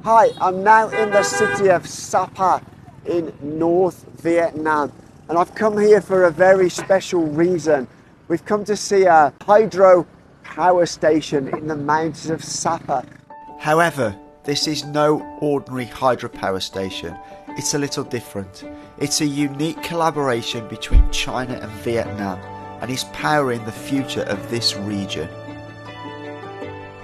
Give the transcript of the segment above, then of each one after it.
Hi, I'm now in the city of Sapa in North Vietnam, and I've come here for a very special reason. We've come to see a hydro power station in the mountains of Sapa. However, this is no ordinary hydropower station. It's a little different. It's a unique collaboration between China and Vietnam, and is powering the future of this region.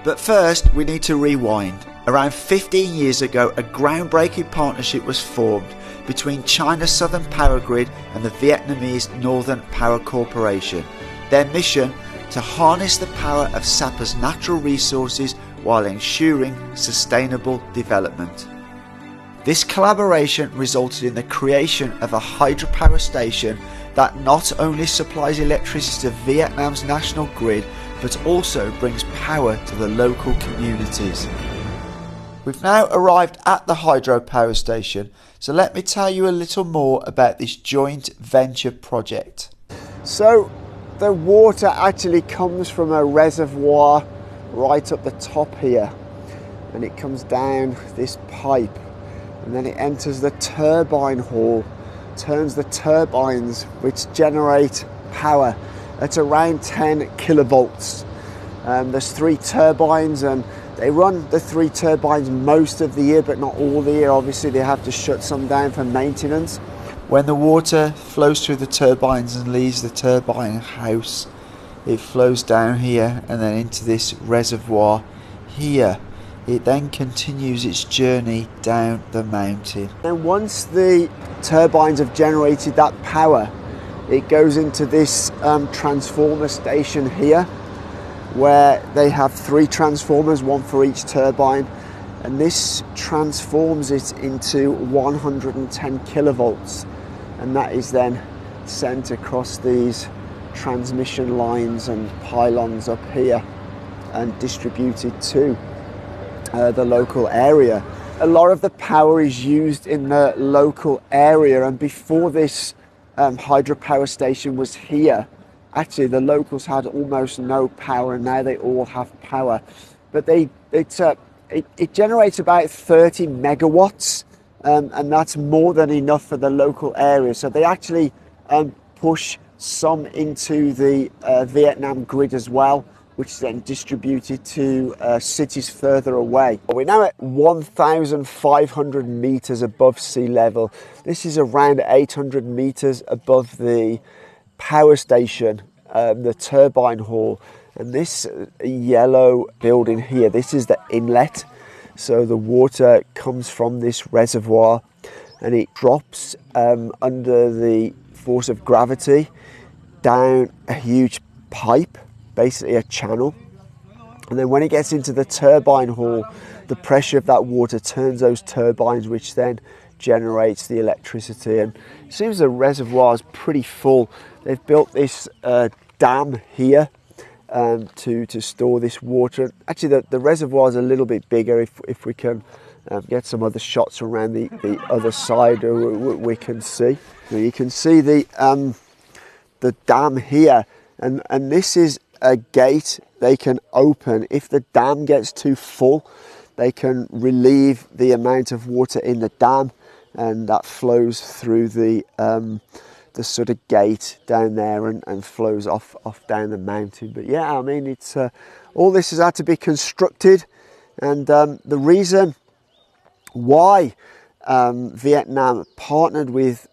But first, we need to rewind. Around 15 years ago, a groundbreaking partnership was formed between China's Southern Power Grid and the Vietnamese Northern Power Corporation. Their mission: to harness the power of Sapa's natural resources while ensuring sustainable development. This collaboration resulted in the creation of a hydropower station that not only supplies electricity to Vietnam's national grid, but also brings power to the local communities. We've now arrived at the hydropower station, so let me tell you a little more about this joint venture project. So the water actually comes from a reservoir right up the top here, and it comes down this pipe, and then it enters the turbine hall, turns the turbines which generate power at around 10 kilovolts. There's 3 turbines, and they run the 3 turbines most of the year, but not all the year. Obviously they have to shut some down for maintenance. When the water flows through the turbines and leaves the turbine house, it flows down here and then into this reservoir here. It then continues its journey down the mountain. And once the turbines have generated that power, it goes into this transformer station here, where they have 3 transformers, 1 for each turbine, and this transforms it into 110 kilovolts, and that is then sent across these transmission lines and pylons up here and distributed to the local area. A lot of the power is used in the local area, and before this hydropower station was here, actually the locals had almost no power, and now they all have power. But it generates about 30 megawatts, and that's more than enough for the local area. So they actually push some into the Vietnam grid as well, which is then distributed to cities further away. We're now at 1,500 meters above sea level. This is around 800 meters above the power station, the turbine hall, and this yellow building here, this is the inlet. So the water comes from this reservoir and it drops under the force of gravity down a huge pipe, basically a channel, and then when it gets into the turbine hall, the pressure of that water turns those turbines, which then generates the electricity. And it seems the reservoir is pretty full. They've built this dam here to store this water. Actually the reservoir is a little bit bigger. If we can get some other shots around the other side, we can see. You can see the dam here, and this is a gate they can open. If the dam gets too full, they can relieve the amount of water in the dam, and that flows through the sort of gate down there and flows off down the mountain. But yeah, I mean, it's all this has had to be constructed, and the reason why Vietnam partnered with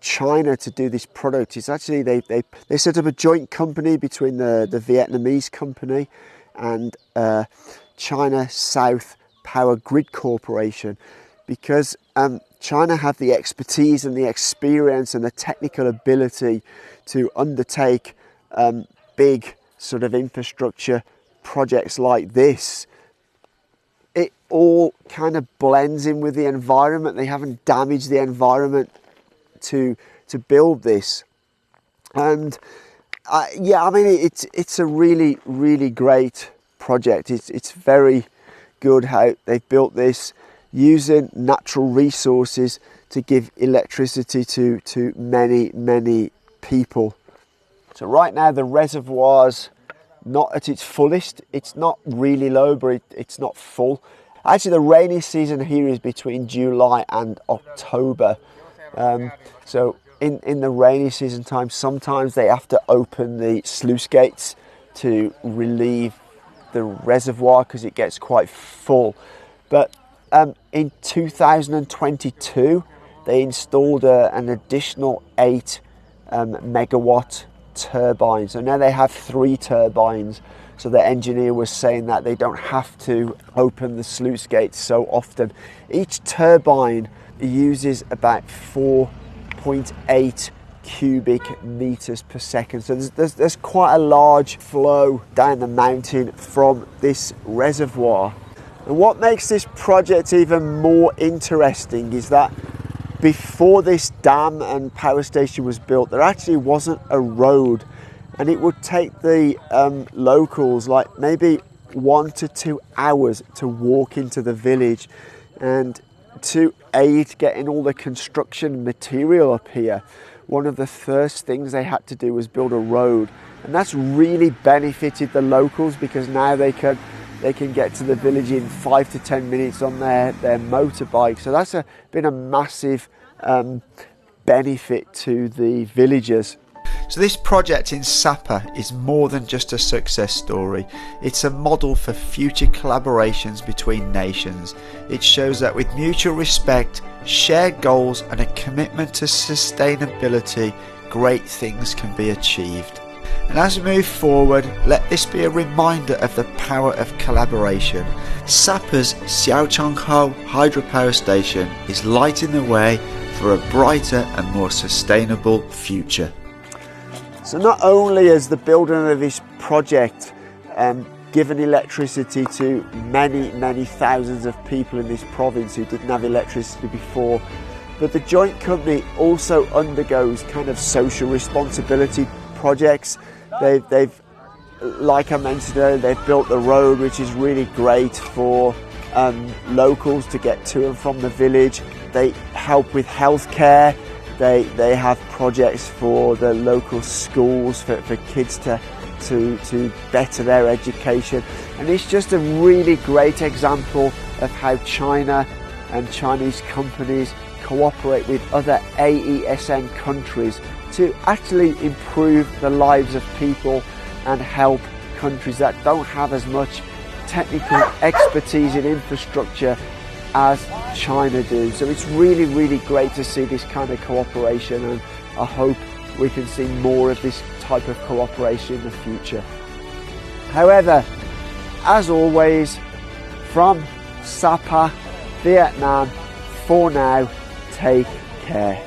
China to do this product is actually they set up a joint company between the Vietnamese company and China South Power Grid Corporation, because China have the expertise and the experience and the technical ability to undertake big sort of infrastructure projects like this. It all kind of blends in with the environment. They haven't damaged the environment to build this, and yeah, I mean, it's a really great project. It's very good how they've built this using natural resources to give electricity to many people. So right now the reservoir's not at its fullest. It's not really low, but it's not full. Actually, the rainy season here is between July and October. So in the rainy season time, sometimes they have to open the sluice gates to relieve the reservoir because it gets quite full. But in 2022, they installed an additional 8 megawatt turbines. So now they have 3 turbines. So the engineer was saying that they don't have to open the sluice gates so often. Each turbine uses about 4.8 cubic meters per second. So there's quite a large flow down the mountain from this reservoir. And what makes this project even more interesting is that before this dam and power station was built, there actually wasn't a road, and it would take the locals like maybe 1 to 2 hours to walk into the village. And to aid getting all the construction material up here, one of the first things they had to do was build a road, and that's really benefited the locals because now they can get to the village in 5 to 10 minutes on their motorbike. So that's been a massive benefit to the villagers. So this project in Sapa is more than just a success story. It's a model for future collaborations between nations. It shows that with mutual respect, shared goals and a commitment to sustainability, great things can be achieved. And as we move forward, let this be a reminder of the power of collaboration. Sapa's Xiaochangkou hydropower station is lighting the way for a brighter and more sustainable future. So not only has the building of this project given electricity to many thousands of people in this province who didn't have electricity before, but the joint company also undergoes kind of social responsibility projects. They've like I mentioned earlier, they've built the road, which is really great for locals to get to and from the village. They help with healthcare. They have projects for the local schools for kids to better their education, and it's just a really great example of how China and Chinese companies cooperate with other AESN countries to actually improve the lives of people and help countries that don't have as much technical expertise in infrastructure as China do. So it's really great to see this kind of cooperation, and I hope we can see more of this type of cooperation in the future. However, as always, from Sapa, Vietnam, for now, take care.